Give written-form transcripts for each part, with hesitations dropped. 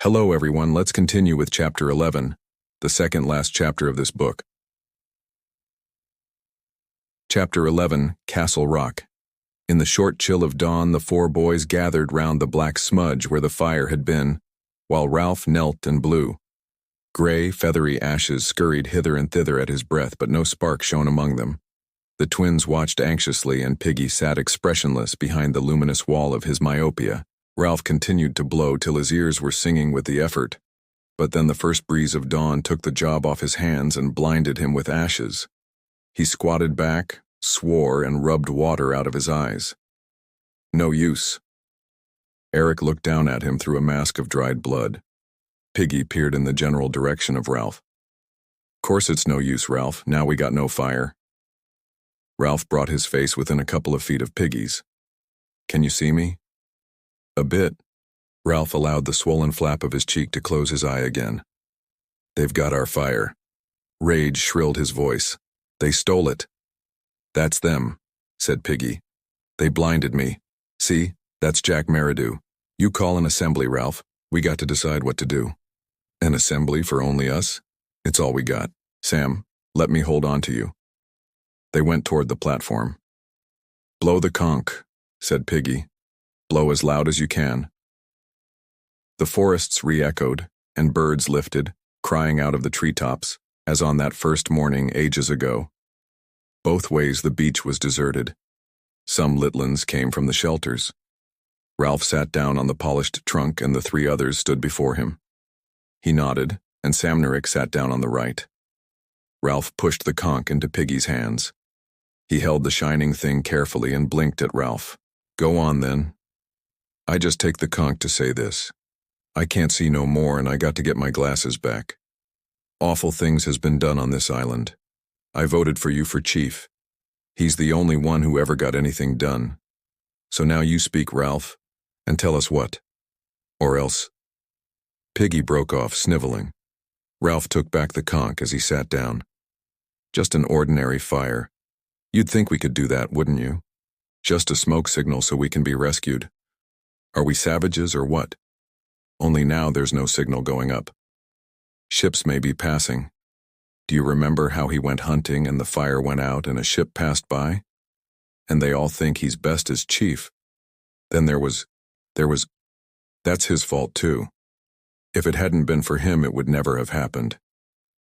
Hello everyone, let's continue with Chapter 11, the second last chapter of this book. Chapter 11, Castle Rock. In the short chill of dawn, the four boys gathered round the black smudge where the fire had been, while Ralph knelt and blew. Gray, feathery ashes scurried hither and thither at his breath, but no spark shone among them. The twins watched anxiously, and Piggy sat expressionless behind the luminous wall of his myopia. Ralph continued to blow till his ears were singing with the effort, but then the first breeze of dawn took the job off his hands and blinded him with ashes. He squatted back, swore, and rubbed water out of his eyes. No use. Eric looked down at him through a mask of dried blood. Piggy peered in the general direction of Ralph. "Course it's no use, Ralph. Now we got no fire." Ralph brought his face within a couple of feet of Piggy's. "Can you see me?" "A bit." Ralph allowed the swollen flap of his cheek to close his eye again. "They've got our fire." Rage shrilled his voice. "They stole it." "That's them," said Piggy. "They blinded me. See, that's Jack Meridew. You call an assembly, Ralph. We got to decide what to do." "An assembly for only us? It's all we got. Sam, let me hold on to you." They went toward the platform. "Blow the conch," said Piggy. "Blow as loud as you can." The forests re-echoed, and birds lifted, crying out of the treetops, as on that first morning ages ago. Both ways the beach was deserted. Some Litlans came from the shelters. Ralph sat down on the polished trunk, and the three others stood before him. He nodded, and Samnerick sat down on the right. Ralph pushed the conch into Piggy's hands. He held the shining thing carefully and blinked at Ralph. "Go on, then. I just take the conch to say this. I can't see no more, and I got to get my glasses back. Awful things has been done on this island. I voted for you for chief. He's the only one who ever got anything done. So now you speak, Ralph, and tell us what. Or else." Piggy broke off, sniveling. Ralph took back the conch as he sat down. "Just an ordinary fire. You'd think we could do that, wouldn't you? Just a smoke signal so we can be rescued. Are we savages or what? Only now there's no signal going up. Ships may be passing. Do you remember how he went hunting and the fire went out and a ship passed by? And they all think he's best as chief. Then there was, that's his fault too. If it hadn't been for him, it would never have happened.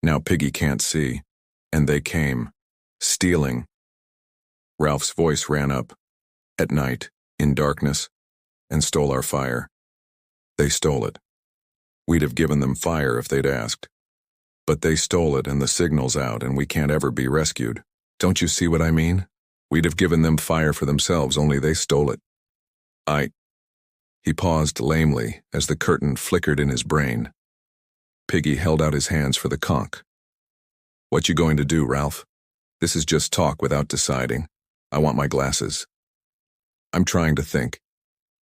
Now Piggy can't see, and they came, stealing." Ralph's voice ran up. "At night, in darkness, and stole our fire. They stole it. We'd have given them fire if they'd asked. But they stole it, and the signal's out, and we can't ever be rescued. Don't you see what I mean? We'd have given them fire for themselves, only they stole it. He paused lamely as the curtain flickered in his brain. Piggy held out his hands for the conch. "What you going to do, Ralph? This is just talk without deciding. I want my glasses." "I'm trying to think.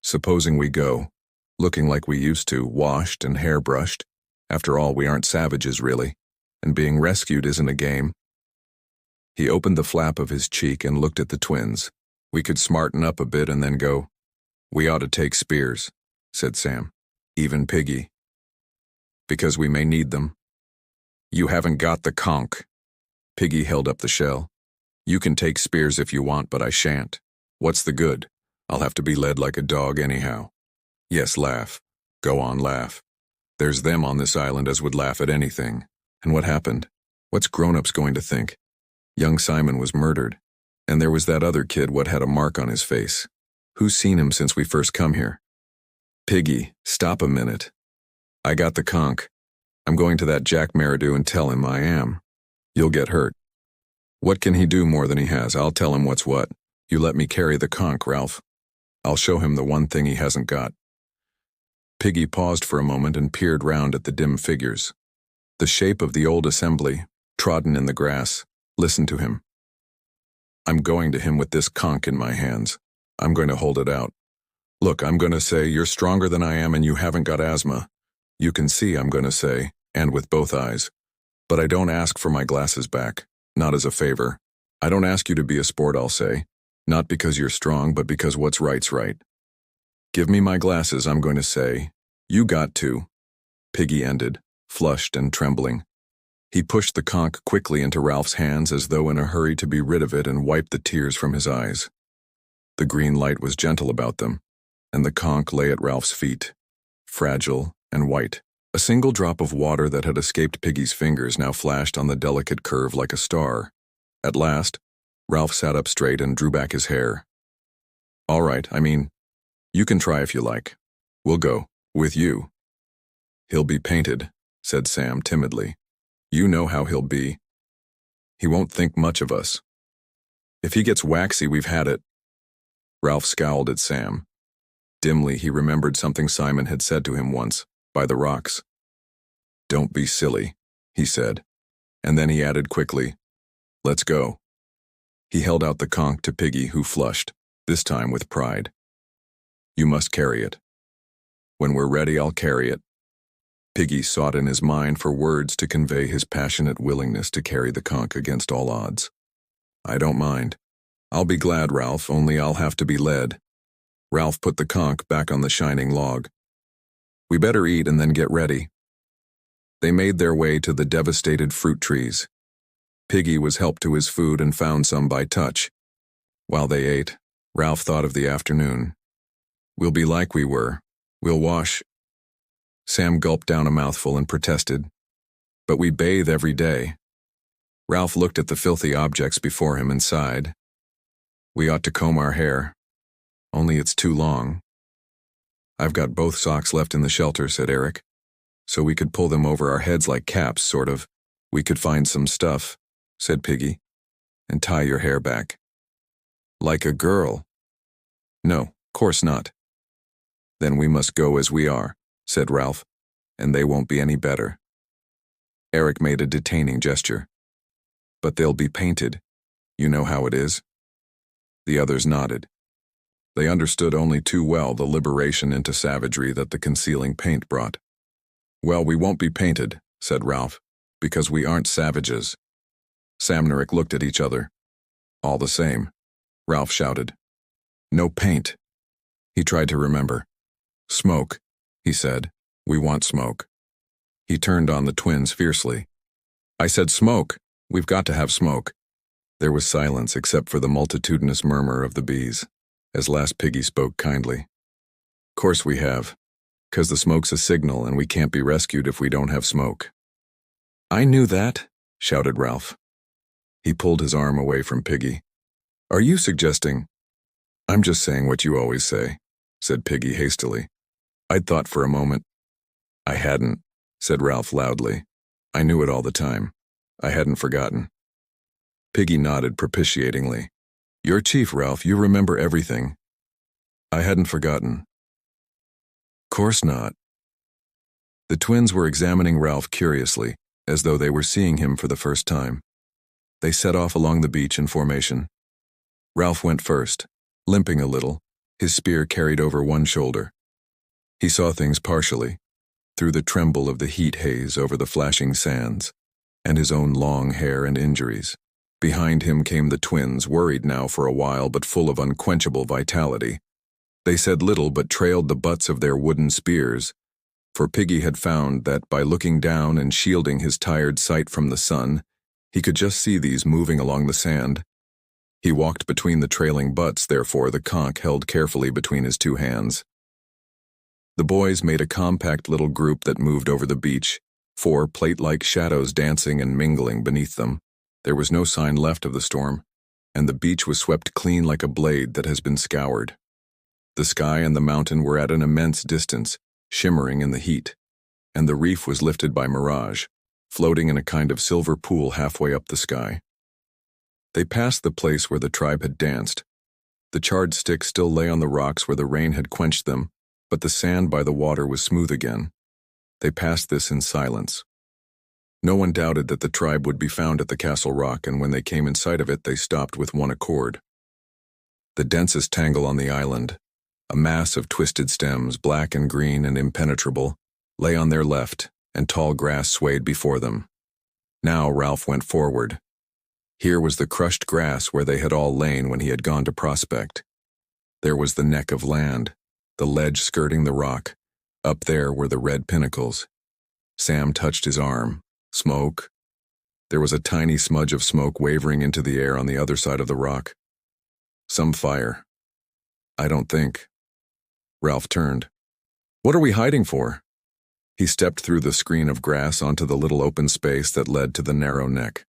Supposing we go, looking like we used to, washed and hairbrushed. After all, we aren't savages, really, and being rescued isn't a game." He opened the flap of his cheek and looked at the twins. "We could smarten up a bit and then go." "We ought to take spears," said Sam. "Even Piggy." "Because we may need them." "You haven't got the conch." Piggy held up the shell. "You can take spears if you want, but I shan't. What's the good? I'll have to be led like a dog anyhow." "Yes, laugh. Go on, laugh. There's them on this island as would laugh at anything. And what happened? What's grown-ups going to think? Young Simon was murdered. And there was that other kid what had a mark on his face. Who's seen him since we first come here?" "Piggy, stop a minute. I got the conch. I'm going to that Jack Meridew and tell him I am. You'll get hurt. What can he do more than he has? I'll tell him what's what. You let me carry the conch, Ralph. I'll show him the one thing he hasn't got." Piggy paused for a moment and peered round at the dim figures. The shape of the old assembly, trodden in the grass, listened to him. "I'm going to him with this conch in my hands. I'm going to hold it out. Look, I'm going to say, you're stronger than I am and you haven't got asthma. You can see, I'm going to say, and with both eyes. But I don't ask for my glasses back, not as a favor. I don't ask you to be a sport, I'll say. Not because you're strong, but because what's right's right. Give me my glasses, I'm going to say. You got to. Piggy ended, flushed and trembling. He pushed the conch quickly into Ralph's hands as though in a hurry to be rid of it and wiped the tears from his eyes. The green light was gentle about them, and the conch lay at Ralph's feet, fragile and white. A single drop of water that had escaped Piggy's fingers now flashed on the delicate curve like a star. At last, Ralph sat up straight and drew back his hair. "All right, you can try if you like. We'll go, with you." "He'll be painted," said Sam timidly. "You know how he'll be. He won't think much of us. If he gets waxy, we've had it." Ralph scowled at Sam. Dimly, he remembered something Simon had said to him once, by the rocks. "Don't be silly," he said, and then he added quickly, "Let's go." He held out the conch to Piggy, who flushed, this time with pride. "You must carry it." "When we're ready, I'll carry it." Piggy sought in his mind for words to convey his passionate willingness to carry the conch against all odds. "I don't mind. I'll be glad, Ralph, only I'll have to be led." Ralph put the conch back on the shining log. "We better eat and then get ready." They made their way to the devastated fruit trees. Piggy was helped to his food and found some by touch. While they ate, Ralph thought of the afternoon. "We'll be like we were. We'll wash—" Sam gulped down a mouthful and protested. "But we bathe every day." Ralph looked at the filthy objects before him and sighed. "We ought to comb our hair. Only it's too long." "I've got both socks left in the shelter," said Eric. "So we could pull them over our heads like caps, sort of." "We could find some stuff," said Piggy, "and tie your hair back." "Like a girl." "No, course not." "Then we must go as we are," said Ralph, "and they won't be any better." Eric made a detaining gesture. "But they'll be painted. You know how it is." The others nodded. They understood only too well the liberation into savagery that the concealing paint brought. "Well, we won't be painted," said Ralph, "because we aren't savages." Sam and Eric looked at each other. "All the same," Ralph shouted. "No paint." He tried to remember. "Smoke," he said. "We want smoke." He turned on the twins fiercely. "I said smoke. We've got to have smoke." There was silence except for the multitudinous murmur of the bees, as last Piggy spoke kindly. "Course we have, 'cause the smoke's a signal and we can't be rescued if we don't have smoke." "I knew that," shouted Ralph. He pulled his arm away from Piggy. "Are you suggesting—" "I'm just saying what you always say," said Piggy hastily. "I'd thought for a moment—" "I hadn't," said Ralph loudly. "I knew it all the time. I hadn't forgotten." Piggy nodded propitiatingly. "You're chief, Ralph. You remember everything." "I hadn't forgotten." "Course not." The twins were examining Ralph curiously, as though they were seeing him for the first time. They set off along the beach in formation. Ralph went first, limping a little, his spear carried over one shoulder. He saw things partially, through the tremble of the heat haze over the flashing sands, and his own long hair and injuries. Behind him came the twins, worried now for a while but full of unquenchable vitality. They said little but trailed the butts of their wooden spears, for Piggy had found that by looking down and shielding his tired sight from the sun, he could just see these moving along the sand. He walked between the trailing butts, therefore the conch held carefully between his two hands. The boys made a compact little group that moved over the beach, 4 plate-like shadows dancing and mingling beneath them. There was no sign left of the storm, and the beach was swept clean like a blade that has been scoured. The sky and the mountain were at an immense distance, shimmering in the heat, and the reef was lifted by mirage, floating in a kind of silver pool halfway up the sky. They passed the place where the tribe had danced. The charred sticks still lay on the rocks where the rain had quenched them, but the sand by the water was smooth again. They passed this in silence. No one doubted that the tribe would be found at the Castle Rock, and when they came in sight of it, they stopped with one accord. The densest tangle on the island, a mass of twisted stems, black and green and impenetrable, lay on their left, and tall grass swayed before them. Now Ralph went forward. Here was the crushed grass where they had all lain when he had gone to prospect. There was the neck of land, the ledge skirting the rock. Up there were the red pinnacles. Sam touched his arm. Smoke. There was a tiny smudge of smoke wavering into the air on the other side of the rock. Some fire. I don't think. Ralph turned. What are we hiding for? He stepped through the screen of grass onto the little open space that led to the narrow neck.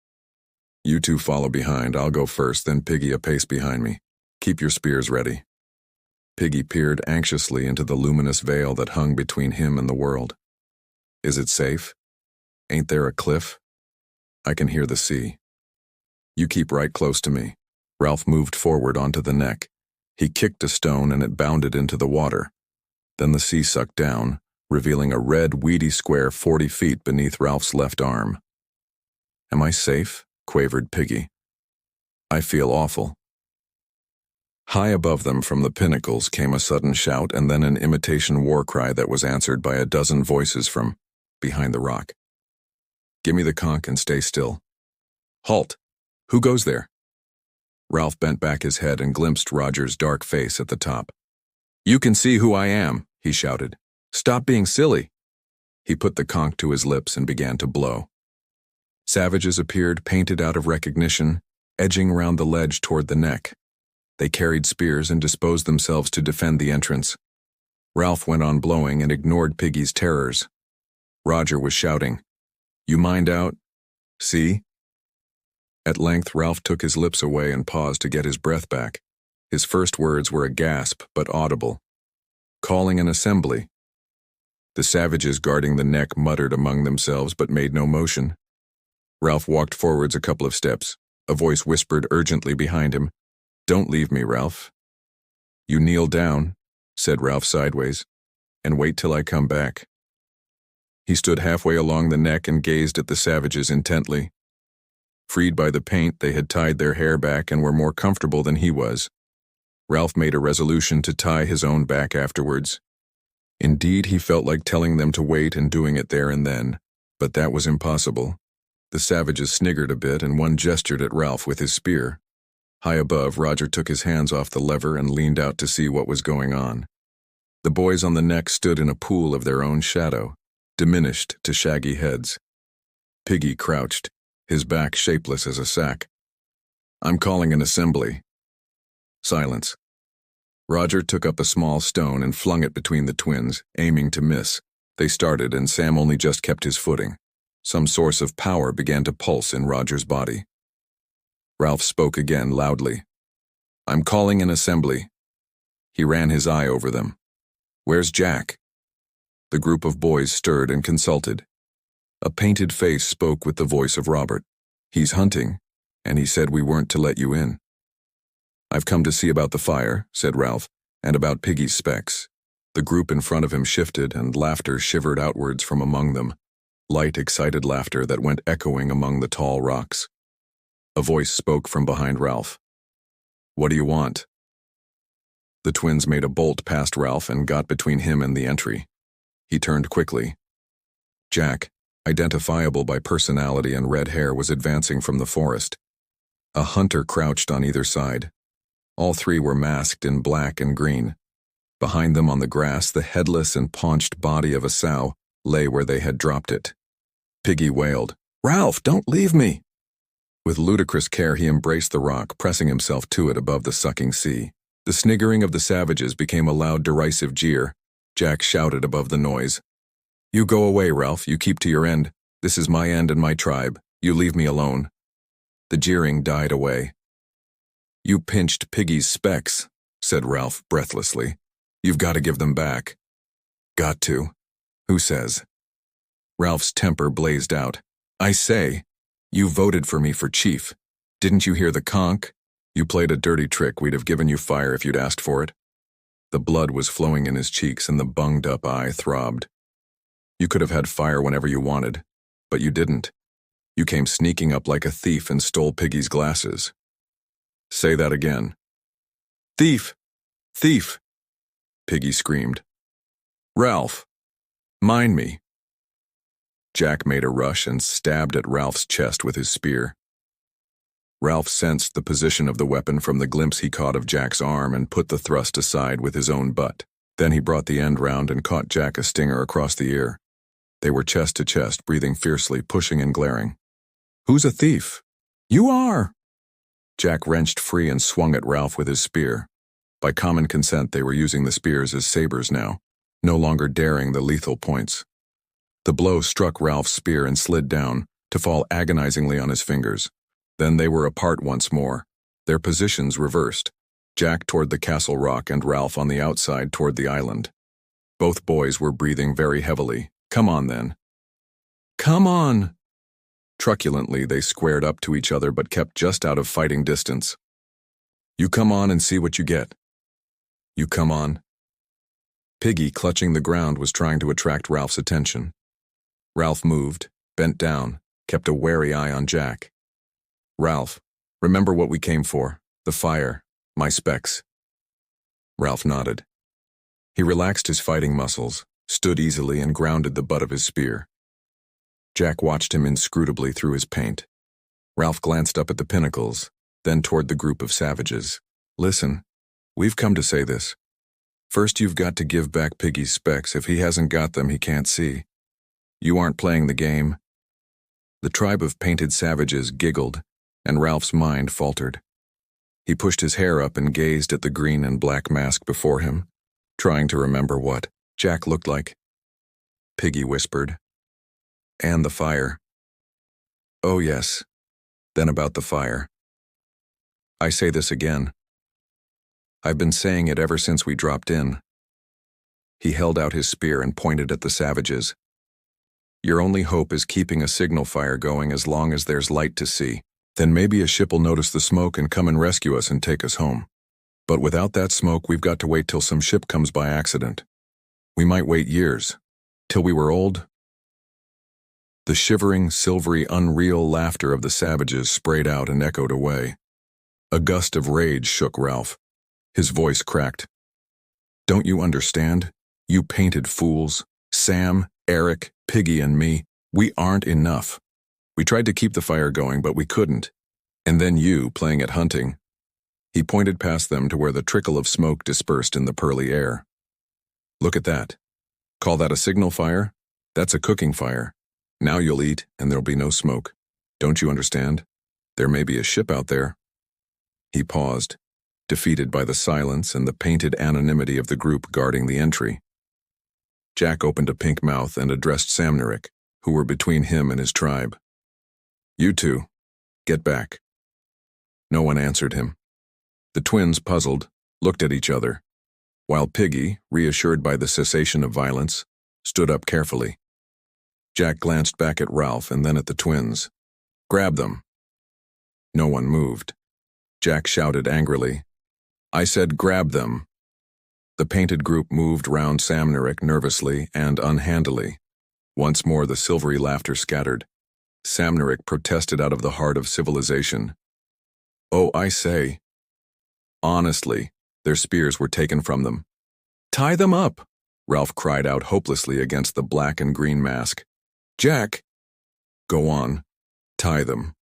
You two follow behind. I'll go first, then Piggy a pace behind me. Keep your spears ready. Piggy peered anxiously into the luminous veil that hung between him and the world. Is it safe? Ain't there a cliff? I can hear the sea. You keep right close to me. Ralph moved forward onto the neck. He kicked a stone and it bounded into the water. Then the sea sucked down, revealing a red, weedy square 40 feet beneath Ralph's left arm. Am I safe? Quavered Piggy. I feel awful. High above them from the pinnacles came a sudden shout and then an imitation war cry that was answered by a dozen voices from behind the rock. Give me the conch and stay still. Halt! Who goes there? Ralph bent back his head and glimpsed Roger's dark face at the top. You can see who I am, he shouted. Stop being silly. He put the conch to his lips and began to blow. Savages appeared, painted out of recognition, edging round the ledge toward the neck. They carried spears and disposed themselves to defend the entrance. Ralph went on blowing and ignored Piggy's terrors. Roger was shouting, You mind out? See? At length Ralph took his lips away and paused to get his breath back. His first words were a gasp, but audible. Calling an assembly. The savages guarding the neck muttered among themselves but made no motion. Ralph walked forwards a couple of steps. A voice whispered urgently behind him, Don't leave me, Ralph. You kneel down, said Ralph sideways, and wait till I come back. He stood halfway along the neck and gazed at the savages intently. Freed by the paint, they had tied their hair back and were more comfortable than he was. Ralph made a resolution to tie his own back afterwards. Indeed, he felt like telling them to wait and doing it there and then, but that was impossible. The savages sniggered a bit and one gestured at Ralph with his spear. High above, Roger took his hands off the lever and leaned out to see what was going on. The boys on the neck stood in a pool of their own shadow, diminished to shaggy heads. Piggy crouched, his back shapeless as a sack. I'm calling an assembly. Silence. Roger took up a small stone and flung it between the twins, aiming to miss. They started and Sam only just kept his footing. Some source of power began to pulse in Roger's body. Ralph spoke again loudly. I'm calling an assembly. He ran his eye over them. Where's Jack? The group of boys stirred and consulted. A painted face spoke with the voice of Robert. He's hunting, and he said we weren't to let you in. I've come to see about the fire, said Ralph, and about Piggy's specs. The group in front of him shifted and laughter shivered outwards from among them. Light, excited laughter that went echoing among the tall rocks. A voice spoke from behind Ralph. What do you want? The twins made a bolt past Ralph and got between him and the entry. He turned quickly. Jack, identifiable by personality and red hair, was advancing from the forest. A hunter crouched on either side. All three were masked in black and green. Behind them on the grass, the headless and paunched body of a sow lay where they had dropped it. Piggy wailed, Ralph, don't leave me! With ludicrous care he embraced the rock, pressing himself to it above the sucking sea. The sniggering of the savages became a loud derisive jeer. Jack shouted above the noise. You go away, Ralph, you keep to your end. This is my end and my tribe. You leave me alone. The jeering died away. You pinched Piggy's specs, said Ralph breathlessly. You've got to give them back. Got to? Who says? Ralph's temper blazed out. I say, you voted for me for chief. Didn't you hear the conch? You played a dirty trick. We'd have given you fire if you'd asked for it. The blood was flowing in his cheeks and the bunged-up eye throbbed. You could have had fire whenever you wanted, but you didn't. You came sneaking up like a thief and stole Piggy's glasses. Say that again. Thief! Thief! Piggy screamed. Ralph! Mind me! Jack made a rush and stabbed at Ralph's chest with his spear. Ralph sensed the position of the weapon from the glimpse he caught of Jack's arm and put the thrust aside with his own butt. Then he brought the end round and caught Jack a stinger across the ear. They were chest to chest, breathing fiercely, pushing and glaring. "Who's a thief?" "You are!" Jack wrenched free and swung at Ralph with his spear. By common consent, they were using the spears as sabers now, no longer daring the lethal points. The blow struck Ralph's spear and slid down, to fall agonizingly on his fingers. Then they were apart once more, their positions reversed. Jack toward the castle rock and Ralph on the outside toward the island. Both boys were breathing very heavily. "Come on, then." "Come on!" Truculently, they squared up to each other but kept just out of fighting distance. "You come on and see what you get." "You come on." Piggy, clutching the ground, was trying to attract Ralph's attention. Ralph moved, bent down, kept a wary eye on Jack. "Ralph, remember what we came for, the fire, my specs." Ralph nodded. He relaxed his fighting muscles, stood easily and grounded the butt of his spear. Jack watched him inscrutably through his paint. Ralph glanced up at the pinnacles, then toward the group of savages. "Listen, we've come to say this. First, you've got to give back Piggy's specs. If he hasn't got them, he can't see. You aren't playing the game." The tribe of painted savages giggled, and Ralph's mind faltered. He pushed his hair up and gazed at the green and black mask before him, trying to remember what Jack looked like. Piggy whispered. "And the fire." "Oh yes." Then about the fire. "I say this again. I've been saying it ever since we dropped in." He held out his spear and pointed at the savages. "Your only hope is keeping a signal fire going as long as there's light to see. Then maybe a ship will notice the smoke and come and rescue us and take us home. But without that smoke, we've got to wait till some ship comes by accident. We might wait years. Till we were old." The shivering, silvery, unreal laughter of the savages sprayed out and echoed away. A gust of rage shook Ralph. His voice cracked. "Don't you understand? You painted fools. Sam, Eric, Piggy, and me. We aren't enough. We tried to keep the fire going, but we couldn't. And then you, playing at hunting." He pointed past them to where the trickle of smoke dispersed in the pearly air. "Look at that. Call that a signal fire? That's a cooking fire. Now you'll eat, and there'll be no smoke. Don't you understand? There may be a ship out there." He paused, defeated by the silence and the painted anonymity of the group guarding the entry. Jack opened a pink mouth and addressed Samnerick, who were between him and his tribe. "You two, get back." No one answered him. The twins, puzzled, looked at each other, while Piggy, reassured by the cessation of violence, stood up carefully. Jack glanced back at Ralph and then at the twins. "Grab them." No one moved. Jack shouted angrily, "I said grab them." The painted group moved round Samnerick nervously and unhandily. Once more the silvery laughter scattered. Samnerick protested out of the heart of civilization. "Oh, I say." Honestly, their spears were taken from them. "Tie them up," Ralph cried out hopelessly against the black and green mask. "Jack." "Go on. Tie them."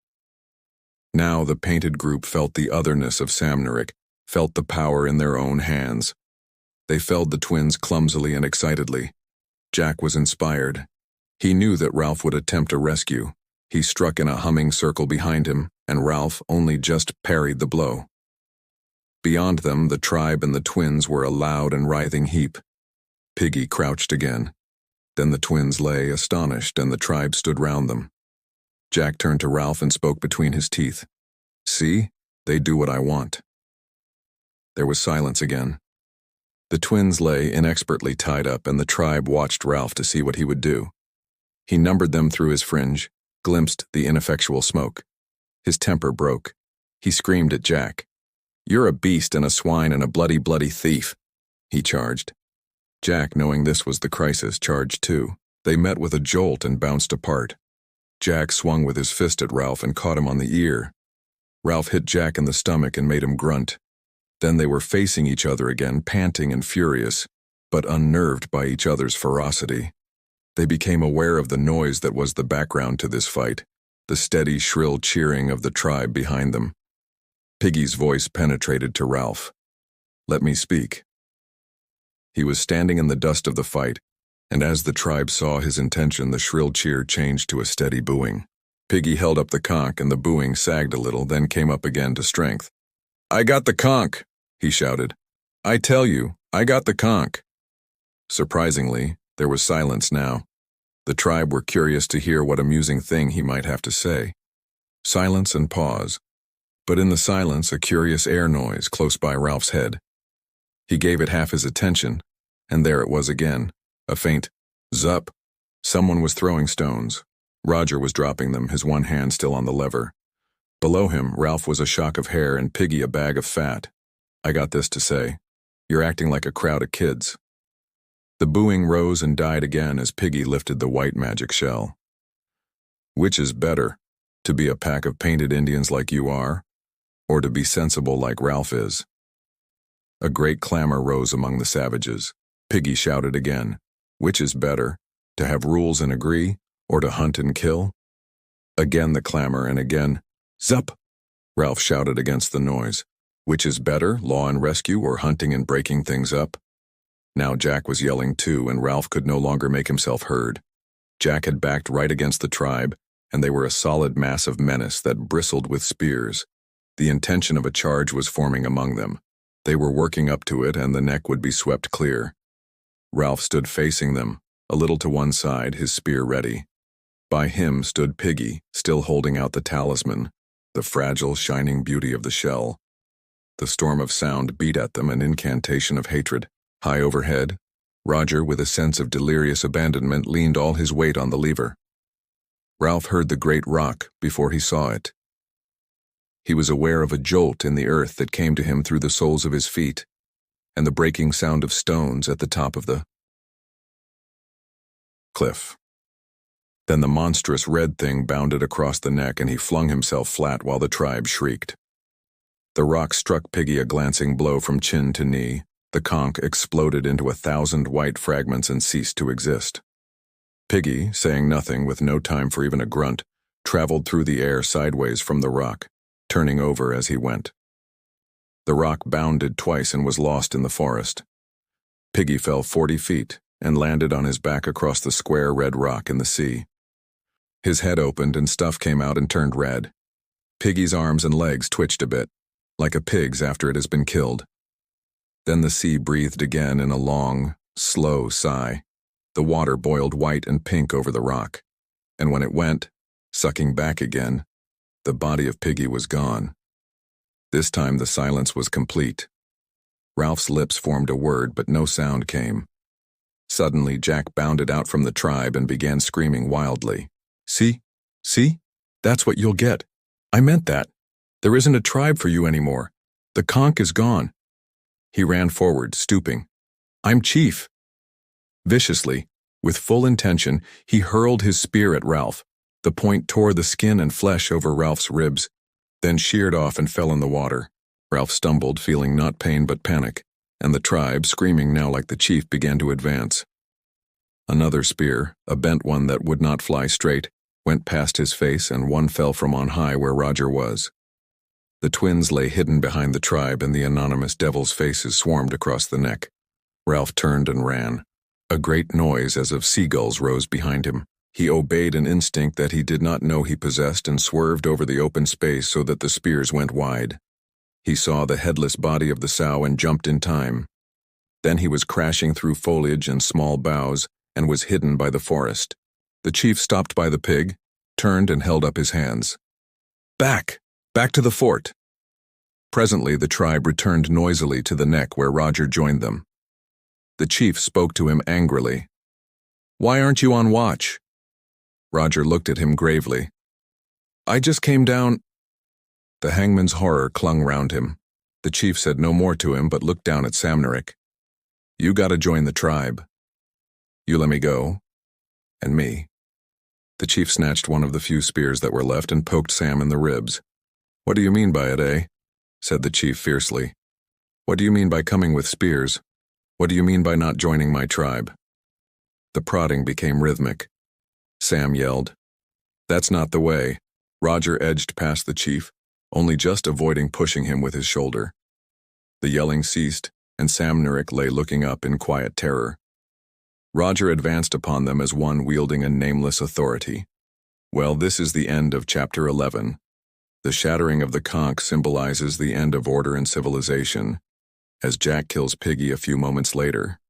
Now the painted group felt the otherness of Samnerick, felt the power in their own hands. They felled the twins clumsily and excitedly. Jack was inspired. He knew that Ralph would attempt a rescue. He struck in a humming circle behind him, and Ralph only just parried the blow. Beyond them, the tribe and the twins were a loud and writhing heap. Piggy crouched again. Then the twins lay, astonished, and the tribe stood round them. Jack turned to Ralph and spoke between his teeth. "See? They do what I want." There was silence again. The twins lay inexpertly tied up, and the tribe watched Ralph to see what he would do. He numbered them through his fringe, glimpsed the ineffectual smoke. His temper broke. He screamed at Jack. "You're a beast and a swine and a bloody, bloody thief," he charged. Jack, knowing this was the crisis, charged too. They met with a jolt and bounced apart. Jack swung with his fist at Ralph and caught him on the ear. Ralph hit Jack in the stomach and made him grunt. Then they were facing each other again, panting and furious, but unnerved by each other's ferocity. They became aware of the noise that was the background to this fight, the steady, shrill cheering of the tribe behind them. Piggy's voice penetrated to Ralph. "Let me speak." He was standing in the dust of the fight, And as the tribe saw his intention, the shrill cheer changed to a steady booing. Piggy held up the conch and the booing sagged a little, then came up again to strength. "I got the conch," he shouted. "I tell you, I got the conch." Surprisingly, there was silence now. The tribe were curious to hear what amusing thing he might have to say. Silence and pause. But in the silence, a curious air noise close by Ralph's head. He gave it half his attention, and there it was again, a faint zup. Someone was throwing stones. Roger was dropping them, his one hand still on the lever. Below him, Ralph was a shock of hair and Piggy a bag of fat. I got this to say. You're acting like a crowd of kids. The booing rose and died again as Piggy lifted the white magic shell. Which is better, to be a pack of painted Indians like you are, or to be sensible like Ralph is? A great clamor rose among the savages. Piggy shouted again, which is better, to have rules and agree, or to hunt and kill? Again the clamor, and again, zup! Ralph shouted against the noise. Which is better, law and rescue, or hunting and breaking things up? Now Jack was yelling too, and Ralph could no longer make himself heard. Jack had backed right against the tribe, and they were a solid mass of menace that bristled with spears. The intention of a charge was forming among them. They were working up to it, and the neck would be swept clear. Ralph stood facing them, a little to one side, his spear ready. By him stood Piggy, still holding out the talisman, the fragile, shining beauty of the shell. The storm of sound beat at them, an incantation of hatred. High overhead, Roger, with a sense of delirious abandonment, leaned all his weight on the lever. Ralph heard the great rock before he saw it. He was aware of a jolt in the earth that came to him through the soles of his feet, and the breaking sound of stones at the top of the cliff. Then the monstrous red thing bounded across the neck, and he flung himself flat while the tribe shrieked. The rock struck Piggy a glancing blow from chin to knee. The conch exploded into 1,000 white fragments and ceased to exist. Piggy, saying nothing with no time for even a grunt, traveled through the air sideways from the rock, turning over as he went. The rock bounded twice and was lost in the forest. Piggy fell 40 feet and landed on his back across the square red rock in the sea. His head opened and stuff came out and turned red. Piggy's arms and legs twitched a bit, like a pig's after it has been killed. Then the sea breathed again in a long, slow sigh. The water boiled white and pink over the rock, and when it went, sucking back again, the body of Piggy was gone. This time the silence was complete. Ralph's lips formed a word, but no sound came. Suddenly Jack bounded out from the tribe and began screaming wildly. See? See? That's what you'll get. I meant that. There isn't a tribe for you anymore. The conch is gone. He ran forward, stooping. I'm chief. Viciously, with full intention, he hurled his spear at Ralph. The point tore the skin and flesh over Ralph's ribs, then sheared off and fell in the water. Ralph stumbled, feeling not pain but panic, and the tribe, screaming now like the chief, began to advance. Another spear, a bent one that would not fly straight, went past his face, and one fell from on high where Roger was. The twins lay hidden behind the tribe, and the anonymous devil's faces swarmed across the neck. Ralph turned and ran. A great noise as of seagulls rose behind him. He obeyed an instinct that he did not know he possessed and swerved over the open space so that the spears went wide. He saw the headless body of the sow and jumped in time. Then he was crashing through foliage and small boughs and was hidden by the forest. The chief stopped by the pig, turned and held up his hands. Back! Back to the fort! Presently the tribe returned noisily to the neck where Roger joined them. The chief spoke to him angrily. Why aren't you on watch? Roger looked at him gravely. I just came down. The hangman's horror clung round him. The chief said no more to him but looked down at Samnerick. You gotta join the tribe. You let me go. And me. The chief snatched one of the few spears that were left and poked Sam in the ribs. What do you mean by it, eh? Said the chief fiercely. What do you mean by coming with spears? What do you mean by not joining my tribe? The prodding became rhythmic. Sam yelled. That's not the way. Roger edged past the chief, only just avoiding pushing him with his shoulder. The yelling ceased, and Samnerick lay looking up in quiet terror. Roger advanced upon them as one wielding a nameless authority. Well, this is the end of Chapter 11. The shattering of the conch symbolizes the end of order and civilization, as Jack kills Piggy a few moments later.